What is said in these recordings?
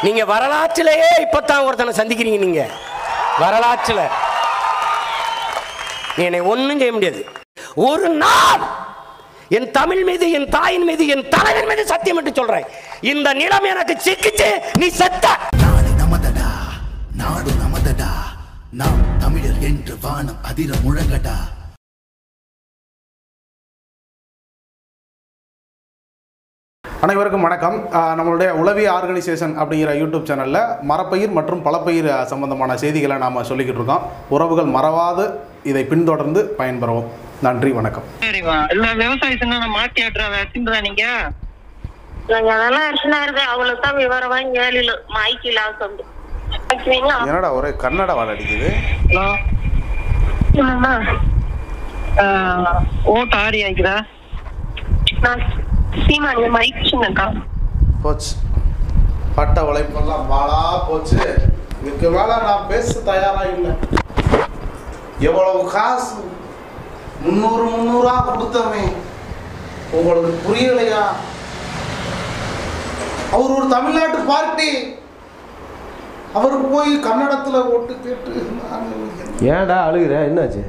நீங்க வரலாற்றிலேயே இப்பதான் ஒருத்தனை சந்திக்கிறீங்க. நீங்க வரலாற்றில் என்னை ஒன்றும் செய்ய முடியாது. ஒரு நாள் என் தமிழ் மீது, என் தாயின் மீது, என் தலைவன் மீது சத்தியம் என்று சொல்றேன், இந்த நிலம் எனக்கு சிக்கிச்சு, நீ செத்த. நாடு நமதடா, நாடு நமதடா, நாம் தமிழர் என்று வானம் அதிர முழங்கடா. அனைவருக்கும் வணக்கம். நம்மளுடைய உளவிய ஆர்கனைசேஷன் அப்படிங்கிற யூடியூப் சேனலில் மரப்பயிர் மற்றும் பலப்பயிர் சம்பந்தமான செய்திகளை நாம் சொல்லிக்கிட்டு இருக்கோம். உறவுகள் மறவாது இதை பின்தொடர்ந்து பயன்பெறுவோம். நன்றி, வணக்கம். விவசாயத்தை மாட்டி ஆட்டுறா நீங்க என்னடா ஒரே கன்னட வாட அடிக்குது. ஓட்ட ஆரி ஆகிக்கிறா போச்சு, பட்ட உழைப்பெல்லாம் பாலா போச்சு. இதுக்கு மேலே நான் பேச தயாராக இல்லை. எவ்வளவு காசு 300 கொடுத்தமே உங்களுக்கு புரியலையா? அவர் ஒரு தமிழ்நாட்டு பார்ட்டி, அவருக்கு போய் கன்னடத்தில் ஓட்டு கேட்டு ஏன்டா அழுகுற? என்னாச்சு?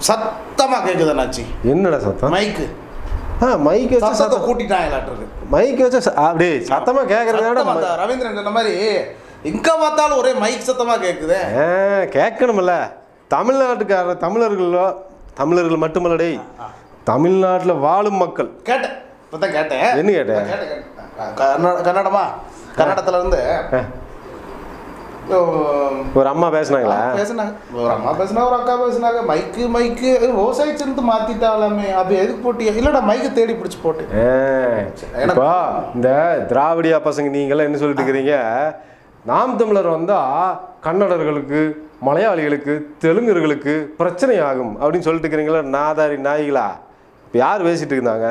சத்தமாக கேட்குதாச்சு. என்னடா சத்தம்? மைக்கு மைக் வச்சு சத்தத்தை கூட்டிட்டாங்க. மைக் வச்சு அப்படியே சத்தமா கேட்கறத ரவீந்திரன் இந்த மாதிரி எங்க பார்த்தாலும் ஒரே மைக் சத்தமா கேட்குது. கேட்கணும்ல. தமிழ்நாட்டுக்கார தமிழர்கள் மட்டுமல்லடே, தமிழ்நாட்டில் வாழும் மக்கள். கேட்டேன், இப்பதான் கேட்டேன். என்ன கேட்டேன்? கன்னடத்துல இருந்து ஒரு அம்மா பேசினாங்களா? ஒரு அம்மா பேசினா, ஒரு அக்கா பேசினாங்க. மைக்கு விவசாயிச்சிருந்து மாத்திட்டாலாமே, அது எதுக்கு போட்டியா? இல்லடா மைக்கு தேடி பிடிச்சி போட்டு. இப்போ இந்த திராவிடியா பசங்க நீங்களாம் என்ன சொல்லிட்டு இருக்கிறீங்க? நாம் தமிழர் வந்தா கன்னடர்களுக்கு, மலையாளிகளுக்கு, தெலுங்கர்களுக்கு பிரச்சனை ஆகும் அப்படின்னு சொல்லிட்டு இருக்கிறீங்களா? நாதாரி நாய்களா? இப்போ யார் பேசிட்டு இருந்தாங்க?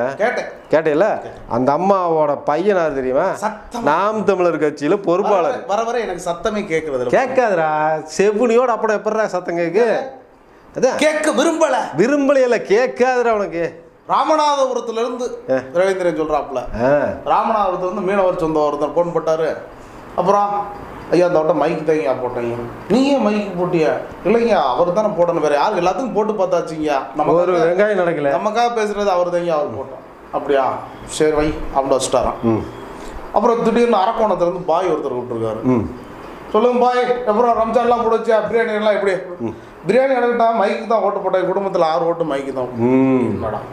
கேட்டேல, அந்த அம்மாவோட பையன் யார் தெரியுமா? நாம் தமிழர் கட்சியில பொறுப்பாளர். வர வர எனக்கு சத்தமே கேட்கறது கேட்காதுடா. செவ்வுனியோட அப்பட எப்படா சத்தம் கேட்கு? அதான் கேட்க விரும்பலையில கேட்காதுடா உனக்கு. ராமநாதபுரத்துல இருந்து ரவீந்திரன் சொல்றாப்புல, ராமநாதபுரத்துல இருந்து மீனவர் சொந்த ஒருத்தர் போன் போட்டாரு. அப்புறம் ஐயா அந்த வட்டம் மைக்கு தாங்க போட்டீங்க. நீங்க மைக்கு போட்டியா? இல்லைங்க, அவர் தானே போடணும், வேற யாருக்கு? எல்லாத்துக்கும் போட்டு பார்த்தாச்சுங்க. நம்ம ஒரு வெங்காயம் நடக்கல, நமக்காக பேசுறது அவர் தாங்க, அவர் போட்டோம். அப்படியா, சரி வை அப்படின்னு வச்சுட்டாராம். அப்புறம் திடீர்னு அரக்கோணத்துல இருந்து பாய் ஒருத்தர் கூப்பிட்டுருக்காரு. சொல்லுங்க பாய், அப்புறம் ரம்ஜான்லாம் போடுச்சா? பிரியாணி எல்லாம் எப்படி? பிரியாணி எடுக்கிட்டா மைக்கு தான் ஓட்டு போட்டேன், குடும்பத்தில் 6 ஓட்டு மைக்கு தான். என்னடா,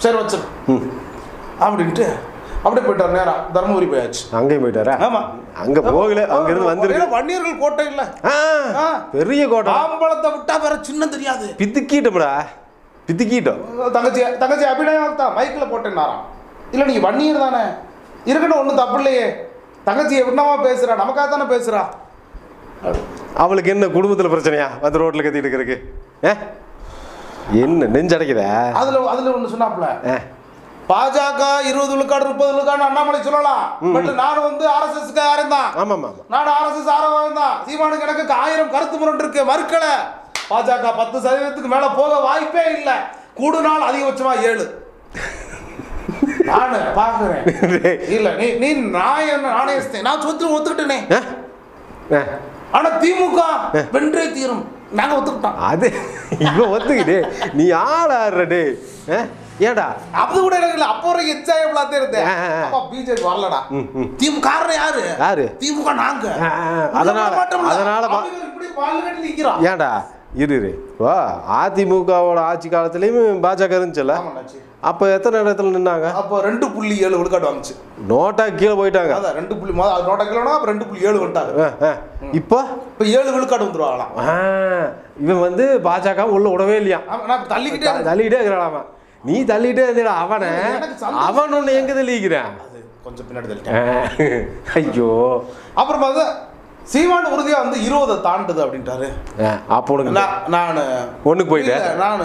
சரி வச்சு அப்படின்ட்டு அப்படியே போயிட்டார். நேரம் தர்மபுரி போயாச்சு. அங்கேயும் போயிட்டாரா? ஆமா, அங்க போகல, அங்க இருந்து வந்துருக்கு. வன்னியர்கள் கோட்டை இல்ல, பெரிய கோட்டை. ஆம்பளத்தை விட்டா வேற சின்ன தெரியாது. பித்துக்கிட்டோம்டா, பித்துக்கிட்டோம். தங்கச்சி அபிநயம் தான் மைக்கில் போட்டேன்னாராம். இல்லை நீங்க வன்னியர் தானே, இருக்கட்டும், ஒன்றும் தப்பு இல்லையே. தங்கச்சி எப்படினாமா பேசுறா, நமக்காக தானே பேசுறா. அவளுக்கு என்ன குடும்பத்தில் பிரச்சனையா வந்து ரோட்ல கத்திட்டு இருக்கு? என்ன நெஞ்சடைக்குத? அதுல ஒண்ணு சொன்னாப்ல, பாஜக 20 விழுக்காடு 30 விழுக்காடு அண்ணாமலை சொல்லலாம். பட் நான் வந்து ஆர்எஸ்எஸ்க்கு ஆரந்தான். நான் ஆர்எஸ்எஸ் ஆரவாரம் தான். சீமானுக்கு எனக்கு 1000 கருத்து முரண் இருக்கு, மறுக்கல. பாஜக 10% மேல போக வாய்ப்பே இல்லை. கூடுநாள் அதிகபட்சமா 7. நானு பாக்குறேன். இல்ல நீ நாணயஸ்தே, நான் சொத்து ஒத்துக்கிட்டேனே. ஆனா திமுக வென்றே தீரும், நாங்க ஒத்துக்கிட்டோம். அது இவன் ஒத்துக்கிட்டே நீ ஆளாடுறே. ஏடா அது கூட எனக்கு அப்போ ஒரு எச்சாயப்பலாத்தே இருந்தேன். அப்பா பிஜேபி வரலடா. திமுக காரணம் யாரு? திமுக நாங்க. அதனால இப்படி பால்கட்டி நிக்கிறோம். ஏன்டா இரு வா, அதிமுகவோட ஆட்சி காலத்துலயும் பாஜக இருந்துச்சுல்ல, அப்ப எத்தனை இடத்துல நின்னாங்க? அப்போ 2.7 விழுக்காடு வந்துச்சு. நோட்டா கீழே போயிட்டாங்க. அதான் 2. நோட்டா கீழே 2.7 வந்துட்டாங்க. இப்போ 7 விழுக்காடு வந்துருவாங்களாம். இவன் வந்து பாஜக உள்ள விடவே இல்லையா? தள்ளிக்கிட்டே இருக்கிறான். நீ தள்ளிட்டே இருந்தா அவன் ஒண்ணு எங்க தள்ளிக்கிறான்? கொஞ்சம் பின்னாடி தள்ளிட்டேன். ஐயோ, அப்புறம் பார்த்தா சீமான் உறுதியா வந்து 20 தாண்டுது அப்படின்ட்டாரு. அப்போ நான் ஒண்ணுக்கு போயிட்டேன். நான்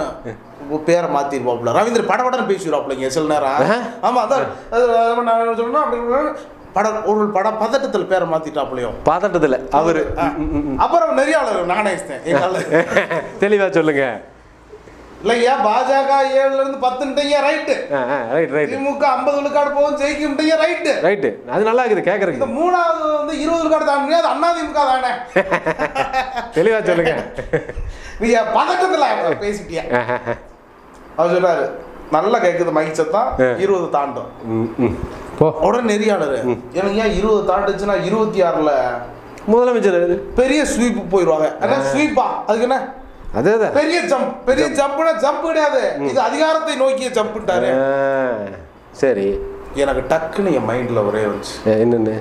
பேரை மாத்திருப்பாப்ல, ரவீந்திர படபடன்னு பேசிடுவாப்லங்க சில நேரம். ஆமா, அதான் நான் சொன்னா ஒரு படம் பதட்டத்தில் பேரை மாத்திட்டாப்லையோ. பதட்டத்துல அவரு. அப்புறம் நெறியாளர் நாணயஸ்தேன். தெளிவா சொல்லுங்க. இல்லையா, பாஜக 7ல இருந்து 10ன்ட்டீங்க, ரைட்டு. திமுக 50 விழுக்காடு போகும் ஜெயிக்கும்ட்டீங்க, ரைட்டு. அது நல்லா இருக்குது கேட்கறதுக்கு. இந்த 3வது வந்து 20 விழுக்காடு தாண்டினா அது அதிமுக தானே. தெளிவா சொல்லுங்க. நீங்க பதட்டத்துல பேசிட்டியா? அவர் சொல்றாரு நல்லா கேக்குது மைக் சத்தம் 20 தாண்டும். உடனே நெறியாளர் எனக்கு ஏன் 20 தாண்டுச்சுன்னா 26ல முதலமைச்சர் பெரிய ஸ்வீப் போயிடுவாங்க. அதான் ஸ்வீப்பா அதுக்கு என்ன? அதேதான் பெரிய ஜம்ப். பெரிய ஜம்ப்னா ஜம்ப் கிடையாது, இது அதிகாரத்தை நோக்கிய ஜம்ப்ட்டாரு. சரி, எனக்கு டக்குன்னு என் மைண்ட்ல ஒரே வந்துச்சு. என்னன்னு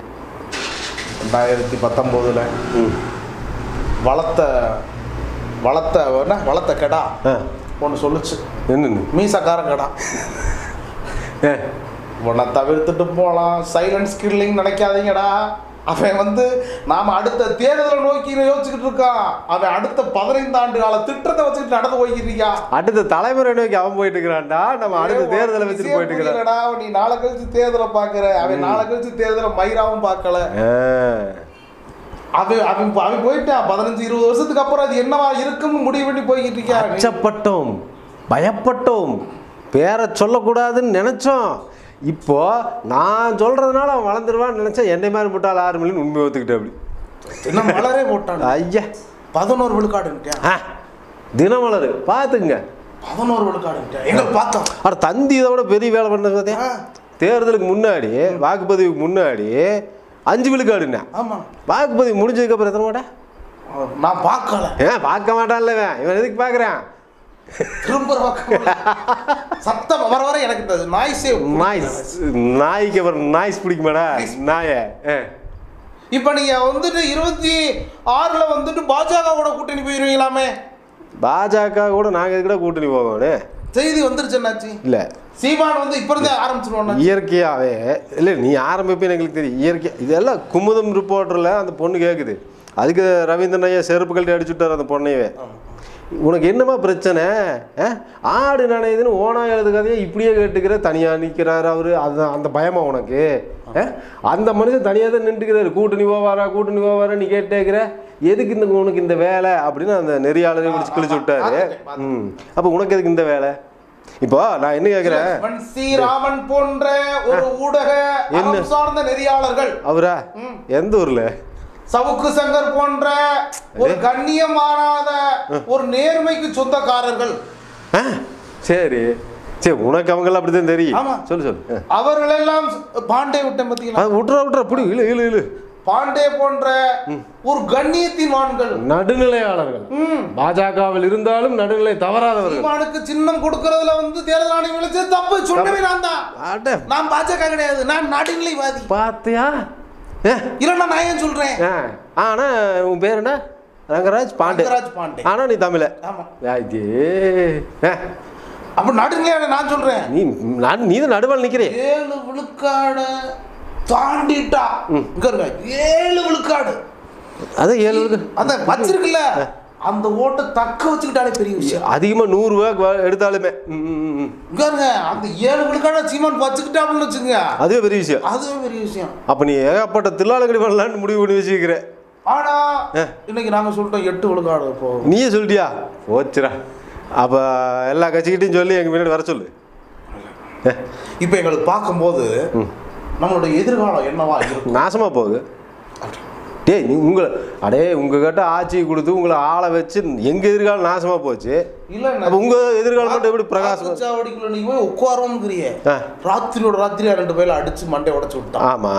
2019 வளர்த்த கடா ஒன்று சொல்லுச்சு. என்னன்னு? மீசக்கார கடா. உன்னை தவிர்த்துட்டு போகலாம், சைலன்ஸ் கில்லிங் நினைக்காதீங்கடா. அவன் நாம அடுத்த தேர்தலை நோக்கி யோசிச்சுக்கிட்டு இருக்கான். அவன் அடுத்த 15 ஆண்டு கால திட்டத்தை வச்சுக்கிட்டு நடந்து போய்கிட்டு இருக்கான். அடுத்த தலைமுறை நோக்கி அவன் போயிட்டு இருக்கிறான்டா. நம்ம அடுத்த தேர்தலை வச்சுட்டு போயிட்டு இருக்கிறான்டா. நீ நாளை கழிச்சு தேர்தலை பாக்குற, அவன் நாளை கழிச்சு தேர்தலை மயிராவும் பார்க்கல. அவன் போயிட்டான். 15-20 வருஷத்துக்கு அப்புறம் அது என்னவா இருக்குன்னு முடிவு பண்ணி போய்கிட்டு இருக்கான். அச்சப்பட்டோம், பயப்பட்டோம், பேரை சொல்லக்கூடாதுன்னு நினைச்சோம். இப்போ நான் சொல்றதுனால அவன் வளர்ந்துருவான்னு நினைச்சா என்னை மாதிரி முட்டாள் 6 மில்லியன் உண்மை ஒத்துக்கிட்டு அப்படி என்ன மலரே போட்டான். ஐயா 11 விழுக்காடு தினமலர் பார்த்துங்க. 11 விழுக்காடு எங்க பார்த்தோம். அட தந்தி இதை விட பெரிய வேலை பண்ணது பார்த்தியா? தேர்தலுக்கு முன்னாடி வாக்குப்பதிவுக்கு முன்னாடி 5 விழுக்காடுண்ணா. ஆமா, வாக்குப்பதிவு முடிஞ்சதுக்கு அப்புறம் எத்தனை மாட்டேன் நான் பார்க்கல. பார்க்க மாட்டான்ல இவன் எதுக்கு பார்க்குறேன்? திரும்ப சத்தம் வர வர எனக்கு நாய்க்கு அப்புறம் நாய்ஸ் பிடிக்குமாடா நாய. இப்ப நீங்க 26ல பாஜகவோட கூட்டணி போயிருவீங்களாமே. பாஜக கூட நாங்க எதுக்கூட கூட்டணி போவோம். செய்தி வந்துருச்சு என்னாச்சு? இல்ல சீமான் இப்ப இருந்தே ஆரம்பிச்சிருவோம். இயற்கையாவே இல்ல, நீ ஆரம்பிப்பேன்னு எங்களுக்கு தெரியும். இயற்கை இதெல்லாம் குமுதம் ரிப்போர்ட்டர்ல அந்த பொண்ணு கேக்குது. அதுக்கு ரவீந்திரன் ஐயா செருப்பு கழட்டி அடிச்சுட்டார் அந்த பொண்ணையவே. உனக்கு என்னமா பிரச்சனை? ஆடு நனையுதுன்னு ஓனா எழுது கதையை இப்படியே கேட்டுக்கிற, தனியாக நிற்கிறாரு அவரு. அதுதான் அந்த பயமா உனக்கு? அந்த மனுஷன் தனியாக தான் நின்றுக்கிறாரு. கூட்டணி போவாரா நீ கேட்டேக்கிற. எதுக்கு உனக்கு இந்த வேலை அப்படின்னு அந்த நெறியாளரை பிடிச்சி கிழிச்சு விட்டாரு. அப்போ உனக்கு எதுக்கு இந்த வேலை? இப்போ நான் என்ன கேட்கிறேன், ஸ்ரீராமன் போன்ற ஒரு ஊடக சார்ந்த நெறியாளர்கள் அவரா எந்த ஊர்ல சவுக்கு சங்கர் போன்ற ஒரு கண்ணியமானாத ஒரு நேர்மைக்கு சொந்தக்காரர்கள். சரி சரி, உனக்கு அவங்கெல்லாம் அப்படிதான் தெரியும். சொல்லு அவர்கள் எல்லாம் பாண்டே விட்டேன் பார்த்தீங்களா? விட்டுறா புடி இழு இழு இழு. பாண்டே போன்ற ஒரு கண்ணியத்தின் வான்கள், நடுநிலையாளர்கள், பாஜகவில் இருந்தாலும் நடுநிலை தவறாதவர்கள். சீமானுக்கு சின்னம் கொடுக்கறதுல தேர்தல் ஆணையம் விளைச்சது தப்பு. சொன்னவே நான் தான். நான் பாஜக கிடையாது, நான் நடுநிலைவாதி. பாத்தியா? இல்ல நான் ஏன் சொல்றேன்? ஆனா உன் பேர் என்ன? ரங்கராஜ் பாண்டே. ஆனா நீ தமிழ. அப்ப நடுநிலையான நான் சொல்றேன். நீ தான் நடுவால் நிக்கிறேன். 7 விழுக்காடு தாண்டிட்டா 7 விழுக்காடு. அது 7 விழுக்காடு அந்த வச்சிருக்குல்ல, அந்த ஓட்டை தக்க வச்சுக்கிட்டாலே பெரிய விஷயம். அதிகமா 100 ரூபாய் எடுத்தாலுமே அந்த 7 விழுக்காடு சீமான் வச்சுக்கிட்டான்னு வச்சுங்க, அதுவே பெரிய விஷயம். அதுவே பெரிய விஷயம். அப்ப நீ ஏகப்பட்ட தில்லாலங்கடி பண்ணலான்னு முடிவு பண்ணி வச்சுக்கிற. ஆனா இன்னைக்கு நாங்க சொல்லிட்டோம் 8 விழுக்காடு. இப்போ நீயே சொல்லிட்டியா? ஓச்சுரா. அப்ப எல்லா கட்சிக்கிட்டையும் சொல்லி எங்க முன்னாடி வர சொல்லு. இப்ப எங்களுக்கு பார்க்கும்போது நம்மளுடைய எதிர்காலம் என்னவா இருக்கும்? நாசமா போகுது. டேய் உங்ககிட்ட ஆட்சி கொடுத்து உங்களை ஆளை வச்சு எங்க எதிர்காலம் நாசமா போச்சு. இல்ல உங்க எதிர்காலம் மட்டும் எப்படி பிரகாசம்? சாவடிக்குள்ள நீ போய் உட்காரோம்ங்கறியே, ராத்திரியோட ராத்திரியா 2 பேர்ல அடிச்சு மண்டை உடைச்சு விட்டான். ஆமா,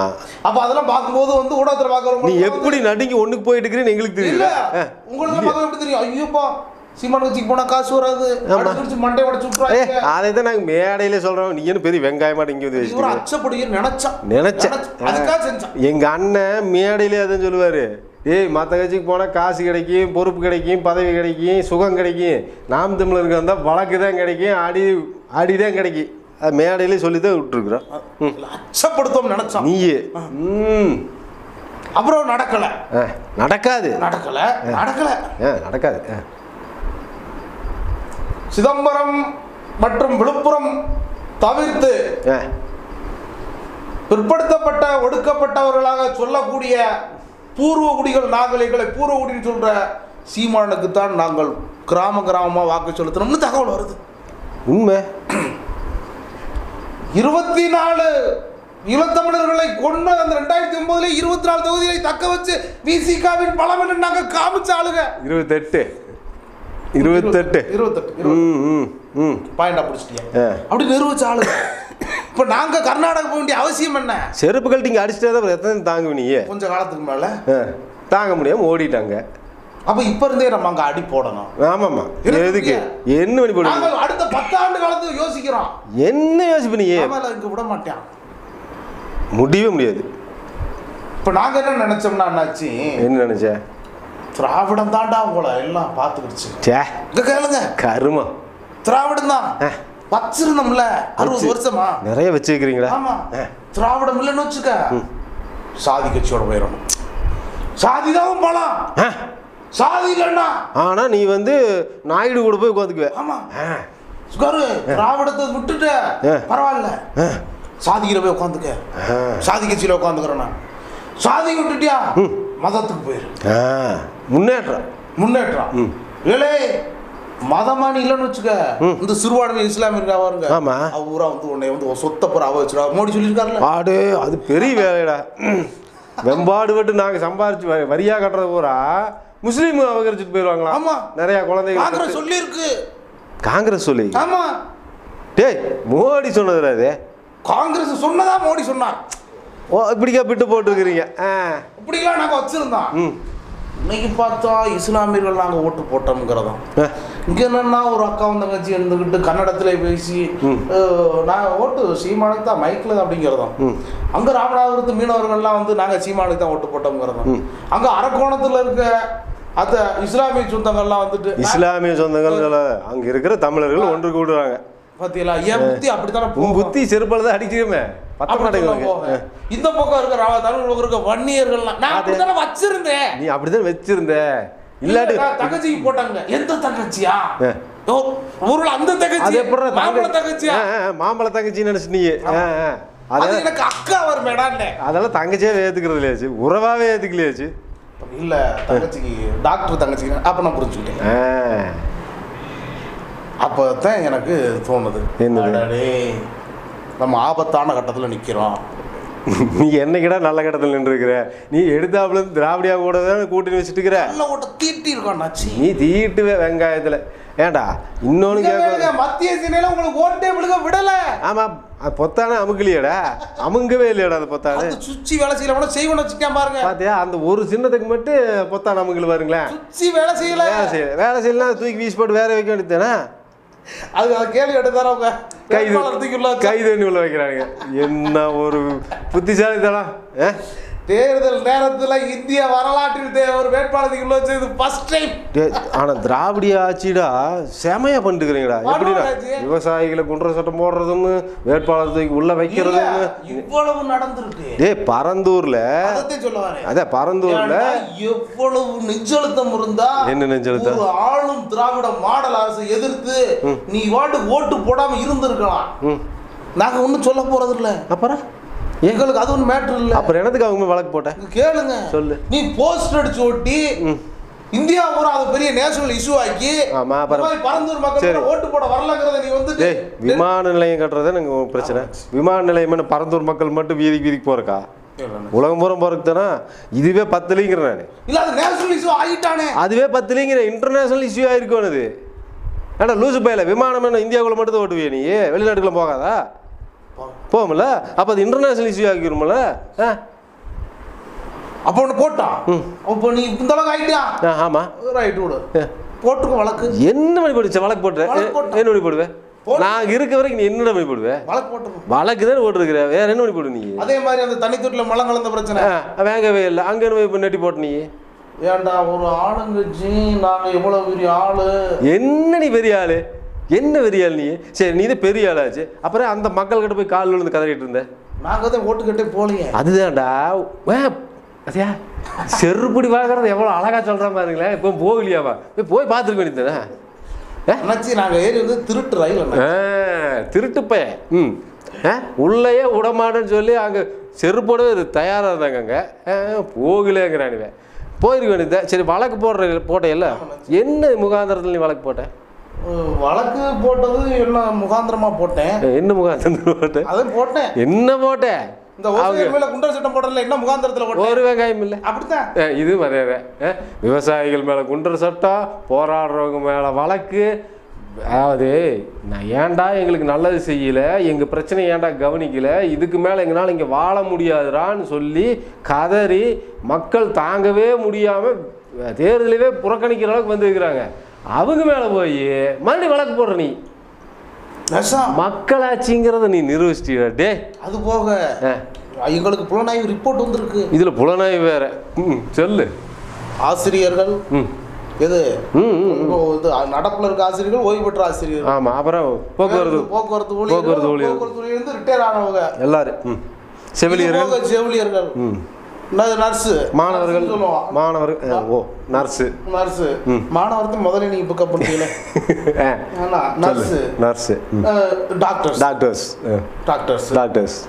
அப்ப அதெல்லாம் பார்க்கும்போது ஊடகத்துல பாக்குறோம். நீ எப்படி நடுங்கி ஒண்ணுக்கு போயிட்டு இருக்கிறேன்னு எங்களுக்கு தெரியல. உங்களுக்கு பார்க்க எப்படி தெரியும்? ஐயோப்பா சீமான் கட்சிக்கு போனா காசு வராது, அடிச்சு மண்டை உடைச்சு விட்டுறாங்க. அதை தான் நாங்க மேடையில சொல்றோம். நீ என்ன பெரிய வெங்காயமா இங்க வந்து வச்சு அச்சப்படியே நினைச்சேன். அதுக்காக செஞ்சேன். எங்க அண்ணன் மேடையிலே அதான் சொல்லுவாரு, மற்ற கட்சிக்கு போனால் காசு கிடைக்கும், பொறுப்பு கிடைக்கும், பதவி கிடைக்கும், சுகம் கிடைக்கும். நாம் தமிழருக்கு வந்தால் வழக்கு தான் கிடைக்கும், அடி தான் கிடைக்கும். அது மேடையிலே சொல்லி தான் விட்டுருக்குறோம். அச்சப்படுத்தோம் நினைச்சோம். நீயே அப்புறம் நடக்கல. நடக்காது. சிதம்பரம் மற்றும் விழுப்புரம் தவிர்த்து பிற்படுத்தப்பட்ட ஒடுக்கப்பட்டவர்களாக சொல்லக்கூடிய பூர்வ குடிகள், நாங்கள் எங்களை பூர்வ குடின்னு சொல்ற சீமானுக்கு தான் நாங்கள் கிராமமா வாக்கு செலுத்தணும்னு தகவல் வருது. உண்மை. 24 ஈழத்தமிழர்களை கொண்டு அந்த 2009 24 தொகுதிகளை தக்க வச்சு விசிகாவின் பலம் என்று நாங்க காமிச்ச ஆளுங்க. 28 பாயிண்டா பிடிச்சிட்டியா அப்படி நிரூபிச்ச ஆளுங்க. இப்ப நாங்க கர்நாடகா போக வேண்டிய அவசியம் என்ன? செருப்பு கழட்டிங்க அடிச்சுட்டே தான் எத்தனை தாங்க நீ கொஞ்ச காலத்துக்கு மேல தாங்க முடியாம ஓடிட்டாங்க. அப்ப இப்ப இருந்தே நம்ம அங்க அடி போடணும். ஆமாமா. எதுக்கு என்ன பண்ணி போடுங்க? அடுத்த 10 ஆண்டு காலத்துக்கு யோசிக்கிறோம். என்ன யோசிப்பீங்க? இங்க விட மாட்டேன், முடியவே முடியாது. இப்ப நாங்க என்ன நினைச்சோம்னா என்னாச்சு? என்ன நினைச்ச? திராவிடம் தாண்டா உங்களை எல்லாம் பாத்துக்கிடுச்சு. இங்க கேளுங்க, கருமா திராவிடம் தான் வச்சிருந்தோம்ல 60 வருஷமா நிறைய வச்சிருக்கீங்களா? ஆமா. திராவிடம் இல்லைன்னு வச்சுக்க சாதி கட்சியோட போயிடணும். சாதிதான் பலம், சாதி இல்லைன்னா. ஆனா நீ வந்து நாயுடு கூட போய் உட்காந்துக்குவே. ஆமா, திராவிடத்தை விட்டுட்டு பரவாயில்ல சாதிக்கிற போய் உட்காந்துக்க, சாதி கட்சியில உட்காந்துக்கிறேன். சாதி விட்டுட்டியா மதத்துக்கு போயிரு. முன்னேற்றம் ஏழே மதமானி இல்லைன்னு வச்சுக்க. இந்த சிறுபான்மை இஸ்லாமிய இருக்கா பாருங்க, ஊரா வந்து உன்னை வந்து சொத்த போற அவ வச்சுடா மோடி சொல்லியிருக்காருல்ல. ஆடு அது பெரிய வேலைடா. வெம்பாடு விட்டு நாங்க சம்பாரிச்சு வரியா கட்டுறது பூரா முஸ்லீம் அபகரிச்சுட்டு போயிடுவாங்களா? ஆமா, நிறைய குழந்தைகள் காங்கிரஸ் சொல்லி இருக்கு. காங்கிரஸ் சொல்லி? ஆமா. டேய் மோடி சொன்னதுல அது காங்கிரஸ் சொன்னதா மோடி சொன்னார். ஓ இப்படிக்கா பிட்டு போட்டுருக்கிறீங்க. இப்படிலாம் நாங்கள் வச்சிருந்தோம். இன்னைக்கு பார்த்தா இஸ்லாமியர்கள் நாங்கள் ஓட்டு போட்டோம்ங்கிறதான். இங்கே என்னன்னா ஒரு அக்கா தங்கச்சி இருந்துக்கிட்டு கன்னடத்தில் பேசி நாங்கள் ஓட்டு சீமானுக்கு தான் மைக்கில் அப்படிங்கிறதும். அங்கே ராமநாதபுரத்து மீனவர்கள்லாம் வந்து நாங்கள் சீமானுக்கு தான் ஓட்டு போட்டோம்ங்கிறதும். அங்கே அரக்கோணத்தில் இருக்க அந்த இஸ்லாமிய சொந்தங்கள்லாம் வந்துட்டு இஸ்லாமிய சொந்தங்கள் அங்கே இருக்கிற தமிழர்கள் ஒன்று கூடுறாங்க. பாத்தீங்களா? என் புத்தி அப்படித்தானே, புத்தி செருப்பால தான் அடிக்கிறோமே. இந்த பக்கம் இருக்க தமிழ் பக்கம் இருக்க வன்னியர்கள்லாம் நான் அப்படித்தானே வச்சிருந்தேன். நீ அப்படிதான் வச்சிருந்த. இல்லாட்டி தங்கச்சிக்கு போட்டாங்க. எந்த தங்கச்சியா? ஊர்ல அந்த தங்கச்சி மாம்பழ தங்கச்சியா? மாம்பழ தங்கச்சி நினைச்சு நீ அது எனக்கு அக்கா வரும் மேடம். அதெல்லாம் தங்கச்சியே ஏத்துக்கிறது இல்லையாச்சு, உறவாவே ஏத்துக்கலையாச்சு. இல்ல தங்கச்சிக்கு டாக்டர் தங்கச்சிக்கு அப்ப நான் புரிஞ்சுக்கிட்டேன். அப்பதான் எனக்கு தோணுது, நம்ம ஆபத்தான கட்டத்துல நிக்கிறோம். நீ என்னைக்கிடா நல்ல கட்டத்தில் நின்று இருக்கிற? நீ எடுத்தாப்புல திராவிடியா கூட தான் கூட்டணி வச்சுட்டு இருக்கிற. தீட்டி இருக்காச்சு நீ தீட்டுவே வெங்காயத்துல. ஏண்டா இன்னொன்னு கேட்க, மத்திய சேனையில உங்களுக்கு ஓட்டே விழுக விடல. ஆமா, பொத்தானே அமுக்கலையாடா, அமுங்கவே இல்லையாடா. அந்த பொத்தானே சுச்சி வேலை செய்யல கூட செய்வன வச்சுக்கேன் பாருங்க. பாத்தியா, அந்த ஒரு சின்னத்துக்கு மட்டும் பொத்தான அமுங்கல பாருங்களேன். சுச்சி வேலை செய்யல, வேலை செய்யலாம் தூக்கி வீசி போட்டு வேற வைக்க வேண்டியதானே. அது கேள்வி எடுத்தாரவங்க கைது பண்ணி உள்ள வைக்கிறாங்க. என்ன ஒரு புத்திசாலித்தனம். தேர்தல் நேரத்துல இந்திய வரலாற்றில் ஒரு வேட்பாளருக்கு உள்ள வச்சது ஃபர்ஸ்ட் டைம். ஆனா திராவிடிய ஆட்சிடா செமையா பண்ணிட்டுக்கிறீங்கடா. எப்படிடா விவசாயிகளை குன்ற சட்டம் போடுறதும் வேட்பாளருக்கு உள்ள வைக்கிறதும் இவ்வளவு நடந்திருக்கு. டேய் பரந்தூர்ல அத பரந்தூர்ல எவ்வளவு நெஞ்செழுத்தம் இருந்தா என்ன நெஞ்செழுத்தம்? ஒரு ஆளும் திராவிட மாடல் அரசு எதிர்த்து நீ வாட்டு ஓட்டு போடாம இருந்திருக்கலாம். நாங்க ஒன்னும் சொல்ல போறது இல்ல. அப்புறம் எங்களுக்கு அது ஒன்றும் மேட்ரு இல்லை. அப்புறம் என்னதுக்கு அவங்க வழக்கு போட்டேன் கேளுங்க சொல்லு. நீ போஸ்டர் அடிச்சு ஒட்டி இந்தியா பூரா அது பெரிய நேஷனல் இஷ்யூ ஆக்கி பரந்தூர் மக்கள் ஓட்டு போட வரலங்கிறத நீ வந்து விமான நிலையம் கட்டுறதே எனக்கு பிரச்சனை. விமான நிலையம் என்ன பரந்தூர் மக்கள் மட்டும் வீதிக்கு போறக்கா? உலகம் பூரா போறதுக்கு தானே. இதுவே 10லிங்கிற நான் இல்ல, அது நேஷனல் இஷ்யூ ஆகிட்டானே. அதுவே 10லிங்கிற இன்டர்நேஷனல் இஷ்யூ ஆயிருக்கும். அது ஏன்னா லூசு பையில விமானம் என்ன இந்தியாவுக்குள்ள மட்டும் தான் ஓட்டுவிய? நீ வெளிநாட்டுக்குள்ள போகாதா? போகும்ல. அப்போ அது இன்டர்நேஷனல் இஷ்யூ ஆகிருமில்ல. அப்போ ஒன்று போட்டான். அப்போ நீ இந்த அளவுக்கு ஆகிட்டியா? ஆமாம் ரைட் விடு, போட்டுக்கும் வழக்கு. என்ன மணி போடுச்சு? வழக்கு போட்டுறேன். என்ன மணி போடுவேன்? நான் இருக்க வரைக்கும் நீ என்னடா மணி போடுவேன்? வழக்கு போட்டுருக்கோம். வழக்கு தானே போட்டுருக்கிற, வேற என்ன மணி போடு? நீ அதே மாதிரி அந்த தனித்தொட்டில் மலம் கலந்த பிரச்சனை வேங்கவே இல்லை. அங்கே போய் நெட்டி போட்டு நீ ஏன்டா ஒரு ஆளுங்கட்சி நாங்கள் எவ்வளோ பெரிய ஆளு? என்ன நீ பெரிய ஆளு? என்ன பெரிய ஆள் நீ? சரி நீ தான் பெரிய ஆளாச்சு, அப்புறம் அந்த மக்கள்கிட்ட போய் காலில் விழுந்து கதறிட்டு இருந்தேன். நாங்கள் தான் ஓட்டுக்கிட்டே போலையே. அதுதான்டா அதே செருப்படி வாங்குறது எவ்வளோ அழகா சொல்கிறேன் பாருங்களேன். இப்போ போகலையாவா? போய் பார்த்துருக்க வேண்டியதானே. நாங்கள் ஏறி வந்து திருட்டு ரயில் திருட்டுப்பைய உள்ளேயே விடமாட்டேன்னு சொல்லி அங்கே செருப்போடவே இது தயாராக இருந்தாங்க. அங்கே போகலேங்கிறானுவே. போயிருக்க வேண்டியது. சரி வழக்கு போட்டையில்ல, என்ன முகாந்திரத்தில் நீ வழக்கு போட்ட? வழக்கு போட்டது என்ன முகாந்திரமா போட்டேன். என்ன முகாந்திரம் போட்டேன்? அதை போட்டேன். என்ன போட்டேன்? இந்த ஓசையர் மேல குண்டர் சட்டம் போடுறதுல என்ன முகாந்திரத்துல போட்டு ஒரு வெங்காயம் இல்லை. அப்படித்தான் இது அதே விவசாயிகள் மேல குண்டர் சட்டம், போராடுறவங்க மேல வழக்கு. அதாவது நான் ஏன்டா எங்களுக்கு நல்லது செய்யல, எங்க பிரச்சனை ஏன்டா கவனிக்கல, இதுக்கு மேல எங்களால் இங்க வாழ முடியாதுடான்னு சொல்லி கதறி மக்கள் தாங்கவே முடியாம தேர்தலவே புறக்கணிக்கிற அளவுக்கு வந்துருக்கிறாங்க. அவங்க மேல போய் மறுபடியும் வழக்கு போடுற நீ மக்களாட்சிங்கிறத நீ நிரூபிச்சிட்டியா? டே அது போக எங்களுக்கு புலனாய்வு ரிப்போர்ட் வந்திருக்கு. இதுல புலனாய்வு வேற. சொல்லு. ஆசிரியர்கள் எது நடப்புல இருக்க ஆசிரியர்கள், ஓய்வு பெற்ற ஆசிரியர்கள், ஆமா, அப்புறம் போக்குவரத்து ஊழியர்கள், ரிட்டையர் ஆனவங்க எல்லாரும், செவிலியர்கள், நர்ஸு, மாணவர்கள், மாணவர்கள் முதல்ல நீங்க பிக்கப் பண்ணுவீங்க, நர்ஸு, டாக்டர்ஸ்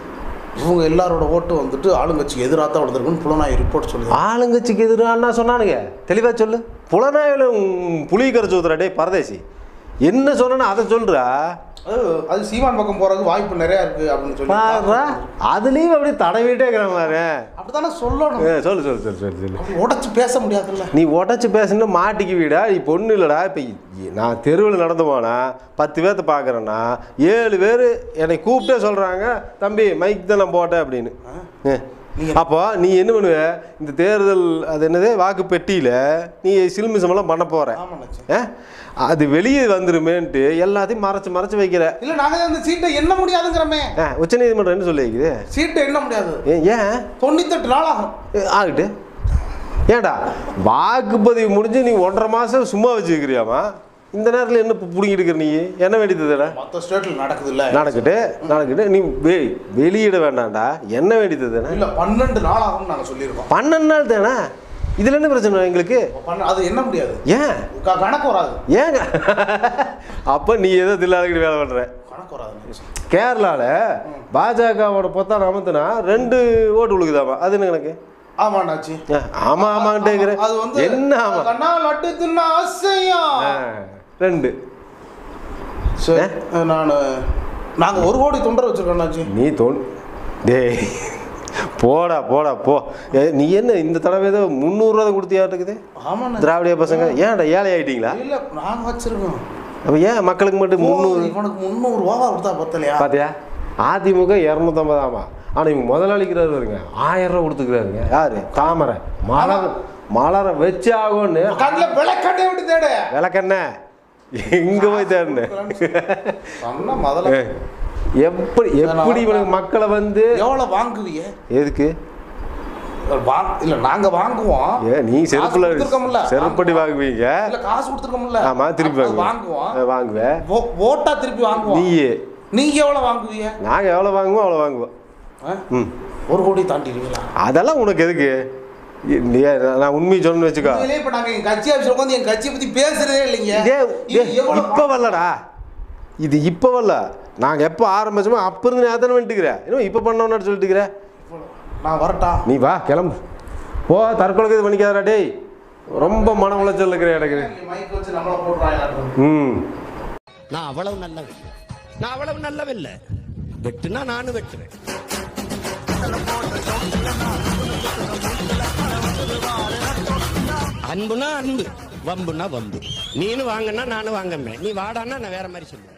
இவங்க எல்லாரோட ஓட்டு வந்துட்டு ஆளுங்கட்சிக்கு எதிராக தான் வந்திருக்குன்னு புலனாய்வு ரிப்போர்ட் சொல்லுது. ஆளுங்கட்சிக்கு எதிராக சொன்னானுங்க. தெளிவா சொல்லு. புலனாய்வுல புளி கரைச்சி ஊத்துறா. டே பரதேசி, என்ன சொன்னா அதை சொல்றா. அது சீமான் பக்கம் போறதுக்கு வாய்ப்பு நிறைய இருக்கு அப்படின்னு சொல்லி அதுலயும் அப்படியே தடவிட்டே இருக்கிற மாதிரி அப்படித்தானே சொல்லணும். சொல்லு. உடச்சு பேச முடியாதுல்ல. நீ உடச்சு பேசணும்னு மாட்டிக்கு வீடா. நீ பொண்ணு இல்லடா. இப்ப நான் தெருவில் நடந்து போனா 10 பேர்த்த பாக்குறேன்னா 7 பேர் என்னை கூப்பிட்டே சொல்றாங்க, தம்பி மைக் தான் நான் போட்டேன் அப்படின்னு. அப்போ நீ என்ன பண்ணுவ, இந்த தேர்தல் அது என்னது வாக்கு பெட்டியில நீ சில்மிசமெல்லாம் பண்ண போற. அது வெளியே வந்துருமேன்ட்டு எல்லாத்தையும் மறைச்சு வைக்கிற. இல்ல நாங்க அந்த சீட்டை எண்ண முடியாதுங்கிறமே. உச்ச நீதிமன்றம் என்ன சொல்லி வைக்குது? சீட்டை எண்ண முடியாது. ஏன்? 98 நாள் ஆகும். ஆகிட்டு ஏன்டா வாக்குப்பதிவு முடிஞ்சு நீ 1.5 மாசம் சும்மா வச்சுக்கிறியாமா? இந்த நேரத்தில் என்ன பிடிங்கிட்டு இருக்கிற நீ? என்ன வேண்டியதுடா? மற்ற ஸ்டேட்ல நடக்குது இல்ல, நடக்கட்டு நீ வெளியிட வேண்டாம்டா. என்ன வேண்டியது இல்ல 12 நாள் ஆகும் நாங்க சொல்லியிருக்கோம். 12 நாள் தானே. இதுல என்ன பிரச்சனை எங்களுக்கு? அது என்ன முடியாது. ஏன் கணக்கு வராது? ஏங்க அப்ப நீ ஏதோ தில்லாதகிரி வேலை பண்ற. கணக்கு வராது. கேரளால பாஜகவோட பொத்தான் அமர்த்தினா 2 ஓட்டு விழுக்குதாமா. அது என்ன கணக்கு? ஆமாண்டாச்சு. ஆமா ஆமாண்டேங்கிற. அது வந்து என்ன ஆமா கண்ணா லட்டு தின்னா ஆசையா 2. சரி நாங்க 1 கோடி தொண்டர் வச்சிருக்கோம்னாச்சு. நீ டேய் போடா போ. நீ என்ன இந்த தடவை ஏதோ 300 ரூபா கொடுத்தியாட்டுக்குது? ஆமா திராவிடிய பசங்க. ஏன்டா ஏழை ஆயிட்டீங்களா? இல்ல நாங்க வச்சிருக்கோம். அப்ப ஏன் மக்களுக்கு மட்டும் 300? இவனுக்கு 300 ரூபா கொடுத்தா பத்தலையா? பாத்தியா? அதிமுக 250 ஆமா. ஆனா இவங்க முதலாளிக்கிறாரு வருங்க 1000 ரூபா கொடுத்துக்கிறாருங்க. யாரு? தாமரை மலர வச்சு ஆகும்னு கண்ணில் விளக்கண்ணே விட்டு தேடு. விளக்கண்ண எங்க போய் தேடுன்னு எப்படி இவனுக்கு மக்களை வந்து எவ்வளவு வாங்குவீங்க? எதுக்கு? இல்ல நாங்க வாங்குவோம். நீ செருப்படி வாங்குவீங்க. இல்ல காசு கொடுத்துருக்கோம்ல. ஆமா திருப்பி வாங்குவேன். ஓட்டா திருப்பி வாங்குவோம். நீங்க எவ்வளவு வாங்குவீங்க? நாங்க எவ்வளவு வாங்குவோம் அவ்வளவு வாங்குவோம். 1 கோடி தாண்டிடுவீங்களா? அதெல்லாம் உனக்கு எதுக்கு? நான் உண்மையை சொல்லணும்னு வச்சுக்கோ. இப்ப நாங்க என் கட்சி ஆஃபீஸ்ல உட்கார்ந்து என் கட்சியை பத்தி பேசுறதே இல்லைங்க. இப்ப வரலடா. இது இப்ப வரல. நாங்க எப்ப ஆரம்பிச்சோமோ அப்ப இருந்து நான் எத்தனை வந்துட்டுக்கிறேன். இன்னும் இப்ப பண்ணோம்னு சொல்லிட்டு இருக்கிறேன். நான் வரட்டா? நீ வா கிளம்பு போ. தற்கொலைக்கு இது பண்ணிக்காதடா டேய். ரொம்ப மன உளைச்சல் இருக்கிற எனக்கு. நான் அவ்வளவு நல்லவில்லை. வெட்டுனா நானும் வெட்டுவேன். அன்புனா அன்பு, வம்புனா வம்பு. நீனு வாங்கன்னா நானும் வாங்கமே. நீ வாடான்னா நான் வேற மாதிரி சொல்லுவேன்.